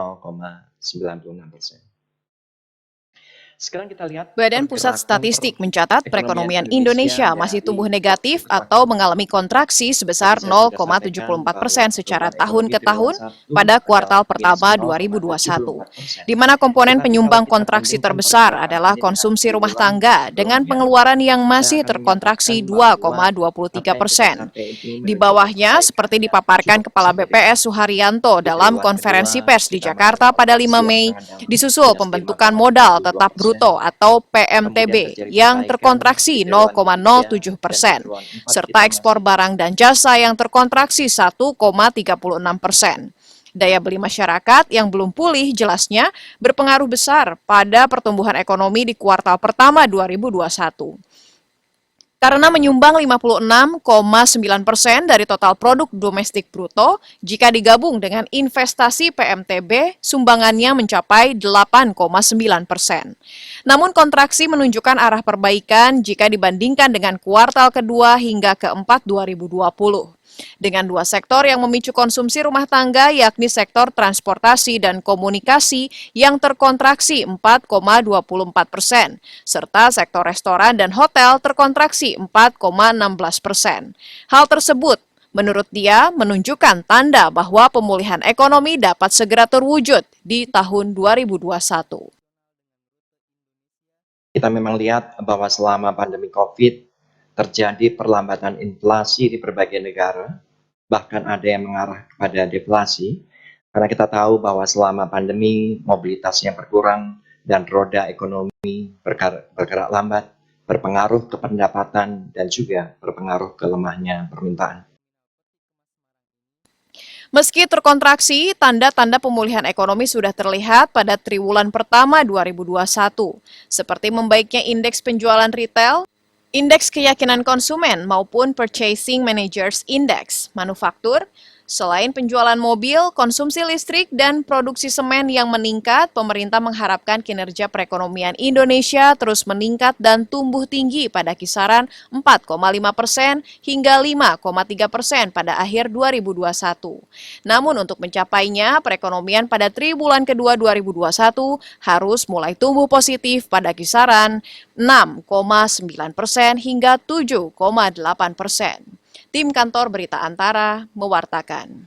0,96%. Sekarang kita lihat Badan Pusat Statistik mencatat perekonomian Indonesia masih tumbuh negatif atau mengalami kontraksi sebesar 0,74% secara tahun ke tahun pada kuartal pertama 2021, di mana komponen penyumbang kontraksi terbesar adalah konsumsi rumah tangga dengan pengeluaran yang masih terkontraksi 2,23%. Di bawahnya, seperti dipaparkan Kepala BPS Suharyanto dalam konferensi pers di Jakarta pada 5 Mei, disusul pembentukan modal tetap bruto atau PMTB yang terkontraksi 0,07%, serta ekspor barang dan jasa yang terkontraksi 1,36%. Daya beli masyarakat yang belum pulih jelasnya berpengaruh besar pada pertumbuhan ekonomi di kuartal pertama 2021. Karena menyumbang 56,9% dari total produk domestik bruto, jika digabung dengan investasi PMTB, sumbangannya mencapai 8,9%. Namun kontraksi menunjukkan arah perbaikan jika dibandingkan dengan kuartal kedua hingga keempat 2020. Dengan dua sektor yang memicu konsumsi rumah tangga, yakni sektor transportasi dan komunikasi yang terkontraksi 4,24%, serta sektor restoran dan hotel terkontraksi 4,16%. Hal tersebut, menurut dia, menunjukkan tanda bahwa pemulihan ekonomi dapat segera terwujud di tahun 2021. Kita memang lihat bahwa selama pandemi COVID, terjadi perlambatan inflasi di berbagai negara, bahkan ada yang mengarah kepada deflasi, karena kita tahu bahwa selama pandemi mobilitasnya berkurang dan roda ekonomi bergerak lambat, berpengaruh ke pendapatan dan juga berpengaruh ke lemahnya permintaan. Meski terkontraksi, tanda-tanda pemulihan ekonomi sudah terlihat pada triwulan pertama 2021, seperti membaiknya indeks penjualan retail, indeks keyakinan konsumen maupun Purchasing Managers Index, manufaktur. Selain penjualan mobil, konsumsi listrik, dan produksi semen yang meningkat, pemerintah mengharapkan kinerja perekonomian Indonesia terus meningkat dan tumbuh tinggi pada kisaran 4,5% hingga 5,3% pada akhir 2021. Namun untuk mencapainya, perekonomian pada triwulan kedua 2021 harus mulai tumbuh positif pada kisaran 6,9% hingga 7,8%. Tim Kantor Berita Antara mewartakan.